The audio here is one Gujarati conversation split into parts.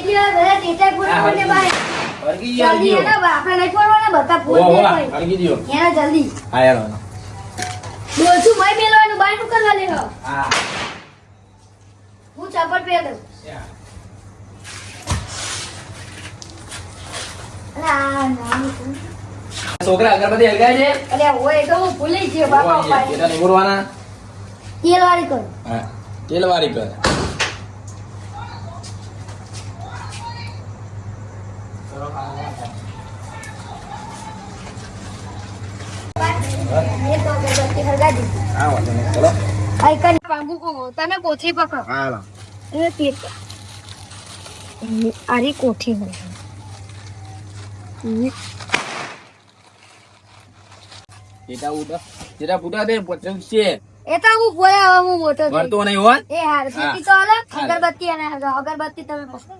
ગયા બધા ટેટા પૂરા મને ભાઈ હરગી જલ્દી ગયો એના આપણે નહીં છોડવાના બધા ફોન દે ભાઈ હરગી ગયો એના જલ્દી હા યાર બોલશું ભાઈ મેલવાનું બાય નું કરવા લે હા હું ચપટ પહેર દઉં ના ના છોકરા અગરબત્તી હલગાય છે અરે ઓય તો હું ભૂલી ગયો બાપા ભાઈ તેરા નિવરવાના તેલ વાળી કર હા તેલવારી કર એ તો અગરબત્તી હળગા દી હા વાંધો નહીં ચલો આઈકન પાંગુ કો તમે કોઠી પકડો હા હાલો એ તેલ આરી કોઠી હોય તેટા ઉડા તેટા ફૂટા દે પચંગ છે એ તો હું બોયા હવે હું મોટો થઈ વરતો નહીં હોન એ હાર સુકી તો અલગ અગરબત્તી અને અગરબત્તી તમે પકડો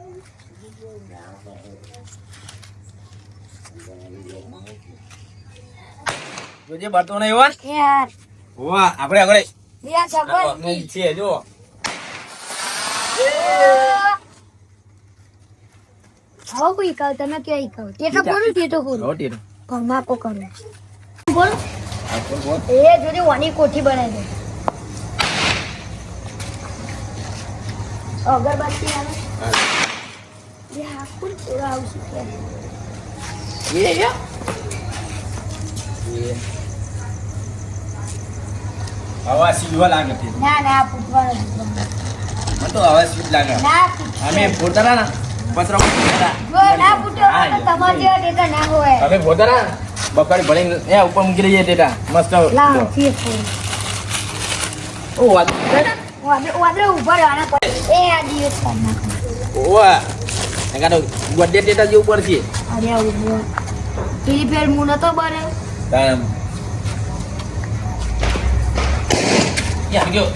જોજે વરતો નહીં હોન એ હાર હોવા આપણે આગળ બીજા સબર છે જો હવે કોઈ કહો તમે ક્યાં કહો ટેટો બોલું ટેટો બોલું રોટી ભમાકો કરો બોલ બોલ એ જોજે વાની કોઠી બનાવી દે અગરબત્તી આવે એ હા કોણ થોડા આવશે એ આવા સીધવા લાગે છે ના ના પૂછવાનું મને તો આવા સીધ લાગે ના અમે ફોડતા ના પત્ર જો ના પૂછો તો તમારે જેવા ટેટા ના હોય અમે ફોડતા બકડી ભણીને એ ઉપર મૂકી દઈએ ટેટા મસ્ત લાવ ફીર ફોડ ઓ વાત વાદળે ઉભા રહેવાના પડે એ આ દિવસ કરી નાખો ઓવા એકાનો ગોડે ટેટા જેવું પડશે અરે ઉભો પેલી ફેર હું નતો બને તામ યા ગયો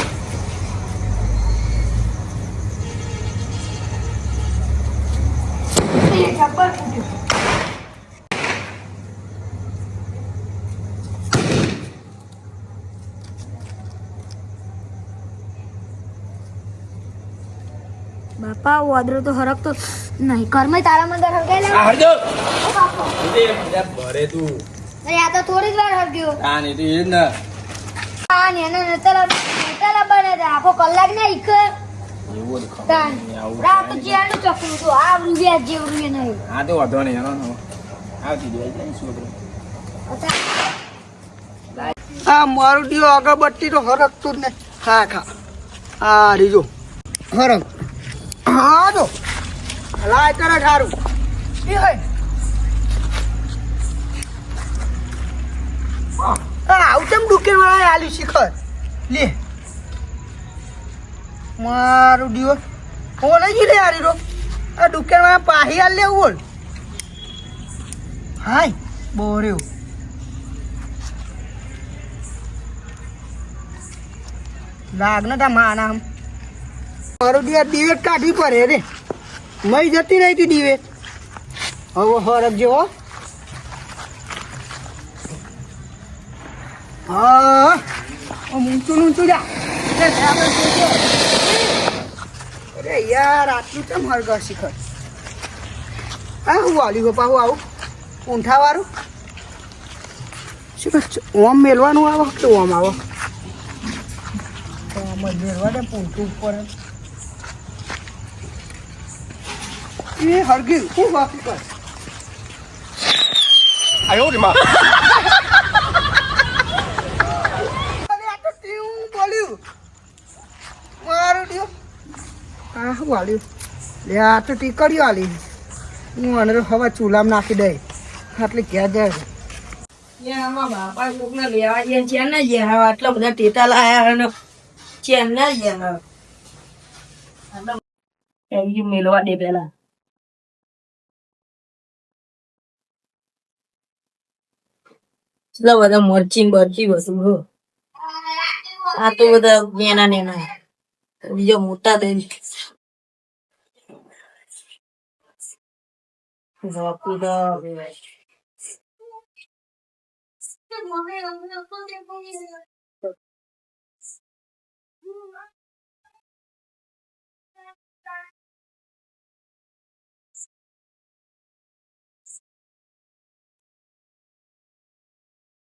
જબ્બર ફૂટ્યું બાપા વાદળો તો હરકતો નહીં ઘરમાં તારા મંદર હરગાઈ આ હરજો બાપા ભરે તું અરે આ તો થોડી જ વાર હરગ્યો આ નહીં તો એ જ ને આ ને એને નતલા બને આખો કલાક ના ઈક એવું જ તાન ખબર આવું રાત જેનું ચકલું તો આ રૂપિયા જેવું રૂપિયા નહીં આ તો વાંધો નહીં એનો આવતી જાય છોકરો આ મારું દીવો અગરબત્તી તો હરકતું જ નહીં ખા ખા આ રીજો હરક હા તો લાય કરે સારું એ હોય આવું કેમ દુકેન વાળા આલી શિખર લે મારું દીવો હો નહીં લે આરી રો આ દુકેન વાળા પાહી આલ લેવું બોલ હાય બોર્યો લાગ ને તા માના મારું દિવેટ કાઢવી પડે રે મય જતી રહી હતી દિવેટ હવે હરક જેવો હા ઊંચું ઊંચું જા અરે યાર આટલું કેમ હરગર શિખર હા હું વાલી ગો પાહું આવું ઊંઠાવાળું શિખર ઓમ મેલવાનું આવો કે ઓમ આવો મેળવા દે પૂંઠું ઉપર એ હરગી હું બાકી કર આયો રે માં અરે આ તો ટીવું બોલ્યું મારું દિયો હા હું વાળ્યું લે આ તો ટીકડીઓ આલી હું અને હવે ચૂલામાં નાખી દઈ આટલી ક્યાં જાય આમાં બાપા કોકને લેવા ગયા છે ને ગયા આટલા બધા ટેટા લાયા અને ચેન ના ગયા એવી મેલવા દે પેલા એટલા બધા મરચી બરચી વસ્તુ આ તો બધા નેના નેના બીજો મોટા દે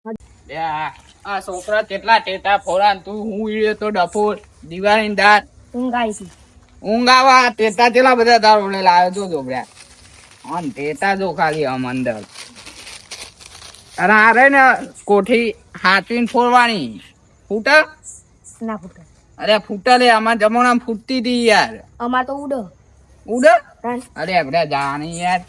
લે આ છોકરા કેટલા ટેટા ફોડા ને તું હું ઈડે તો ડફોર દિવાળી દાર ઊંઘ આવી છે. ઊંઘ આવા ટેટા કેટલા બધા તાર ઓલે લાવ્યો તો જોબડ્યા આમ ટેટા જો ખાલી આમ અંદર અને આ રે ને કોઠી હાચવીને ફોડવાની ફૂટા ના ફૂટે. અરે ફૂટા લે આમાં જમણામાં ફૂટતી હતી યાર અમાર તો ઉડો. ઉડ અરે આપણે જાણી યાર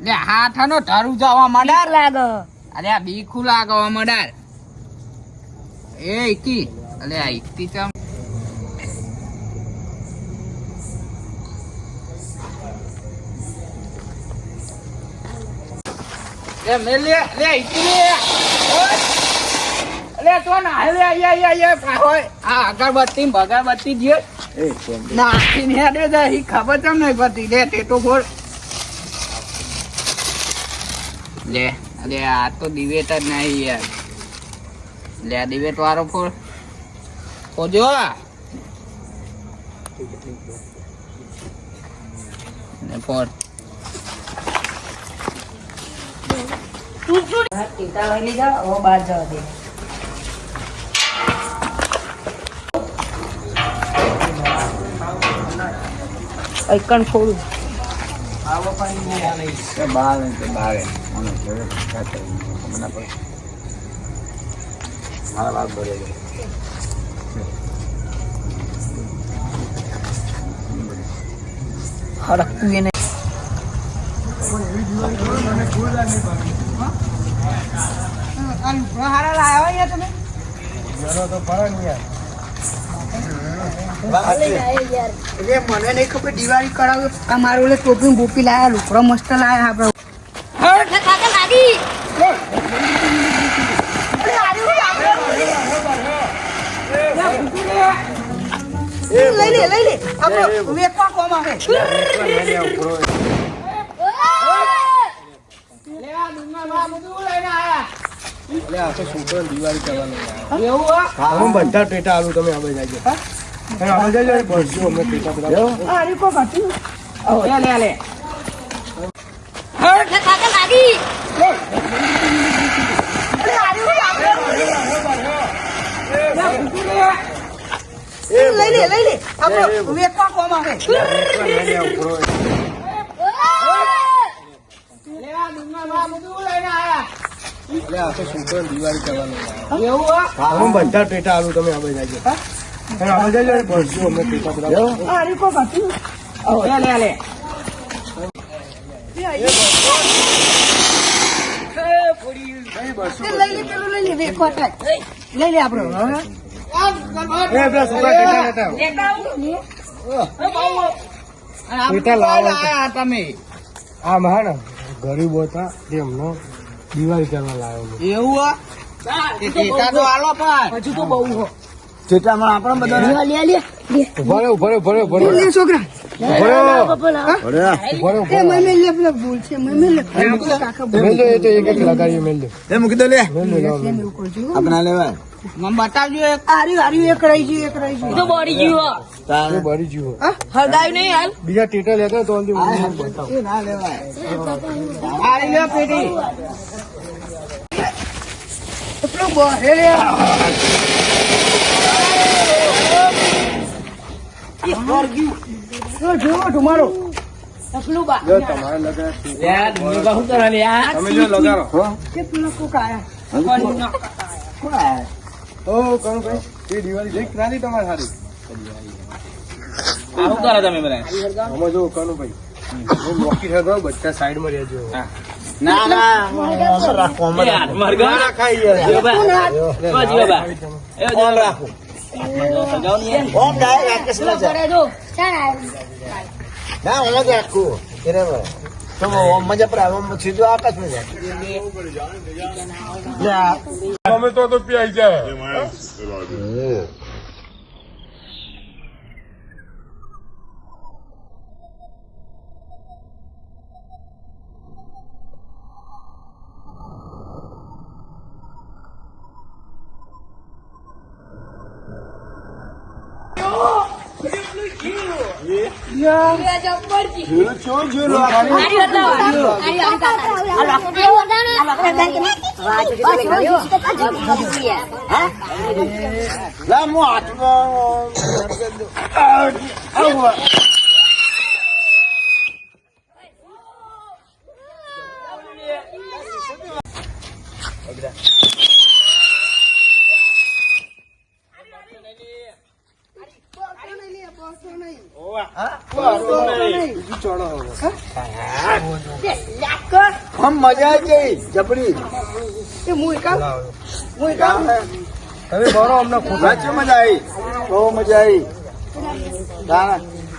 લે હાથાનો ધારું જવા માંડાર લાગે. અરે આ બીખું લાગવા માંડાર એ ઇકી અલે આ ઇકી ચમ લે મેલ લે ઇકી લે ઓય લે તો ના લે આયા હોય આ અગરબત્તી ભગરબત્તી જે નાખીને હેડે જાય ઈ ખબર ચમ નહીં પડતી લે ટેટો ફોડ લે અરે આ તો દિવેટ જ નહીં યાર લે આ દિવેટ વાળો ફોડ ફોડજો ને ફોડ ટીટા લઈ લીધા હવે બહાર જવા દે એકણ ફોડું હડકતું એને હારા લાવ્યા અહીંયા તમે એટલે મને નહીં ખબર દિવાળી કરાવ્યો આ મારું ઓલે ટોપી બોપી લાયા લુકડો મસ્ત લાયા આપડે કાકા લાગી. લઈ લે આપણે વેચવા કોમ આવે બધા ટેટા આલુ તમે હવે જાજો હવે જાજો બસજો અમે ટેટા બધા અરે કો કાટી લે કાકા લાગી. લઈ લે આપણે વેચવા કોમ આવે દિવાળી કરવાનું બધા ટેટા આલુ તમે હવે જાજો હવે જાજો બસજો અમે ટેટા બધા અરે કો કાટી લે લઈ લે વેચવા થાય લઈ લે આપણે પેલા છોકરા ટેટા લેતા ટેટા લાવો તમે આ મહાન ગરીબો હતા તેમનો દિવાળી કરવા લાવ્યો એવું ટેટા તો આલો પણ હજુ તો બહુ હો ટેટામાં આપણે બધા લે ભરે લે છોકરા એ મમ્મી લે પેલા ભૂલ છે મમ્મી લે કાકા મેલ દો એ તો એક એક લગાડીએ મેલ દો એ મૂકી દો લે મેલ દો એવું કરજો આપણા લેવાય મને બતાવજો એક આર્યું એક રહી ગયું તો બોડી જીવો એ બળી જીવો હળગાયું નહીં હાલ બીજા ટેટા લેતા તો બતાવો એ ના લેવાય આરી લે પેટી એટલું બહે રે જોવો તમારો જો તમારે લગા લે દુનિયા કા હું કરા લે આ તમે જો લગાડો હો કે પેલો કોક આયા ઓ કોણ ભાઈ એ દિવાળી દેખ નાની તમારે સારી આ હું કરા તમે બધા આમાં જો કોણ ભાઈ હું મોકી થતો બધા સાઈડ માં રહેજો ના ના રાખો મત મરગા ખાઈ યાર જીવા બા જીવા બા એ જીવા બા ઓમ ડાયરેક્ટ આકાશ ના જાય. ના ઓમ જ રાખવું બરાબર તો ઓમ મજા પડે ઓમ સીધું આકાશ માં જાય. અમે તો પ્યાઈ જાય જોયું શું જોયું લા હું હાથમાં હમ મજા આવી ગઈ જબરી. તમે બરો અમને સાચી મજા આવી બહુ મજા આવી.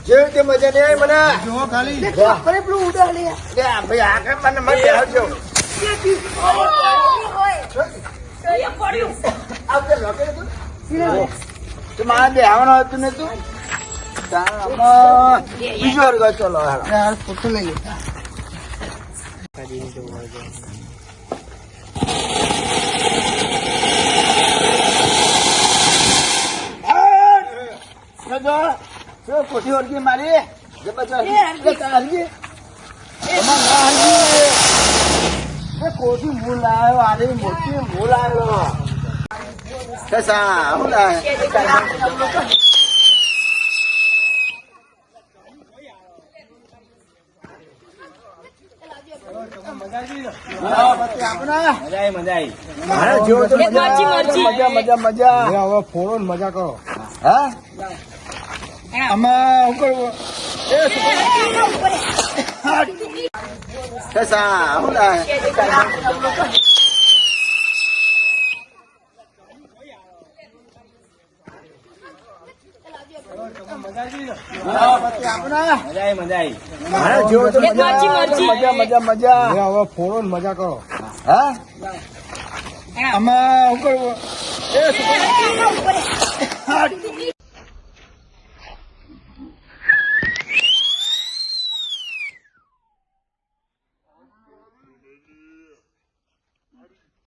જેવી તે મજા નહીં આવી મને જો ખાલી ભાઈ આગળ મને મત આવજો. મારે બેહવાનું હતું ને તું બીજો વર્ગ ચલો ફોટો લઈએ. કોઠી વર્ગી મારી કોઠી ભૂલ આવ્યો આરે મોટી ભૂલ આવ્યો શું મજા હવે ફોડો મજા કરો. હા આમાં શું કરવું મજા હવે ફોડો મજા કરો. હા આમાં શું કરવું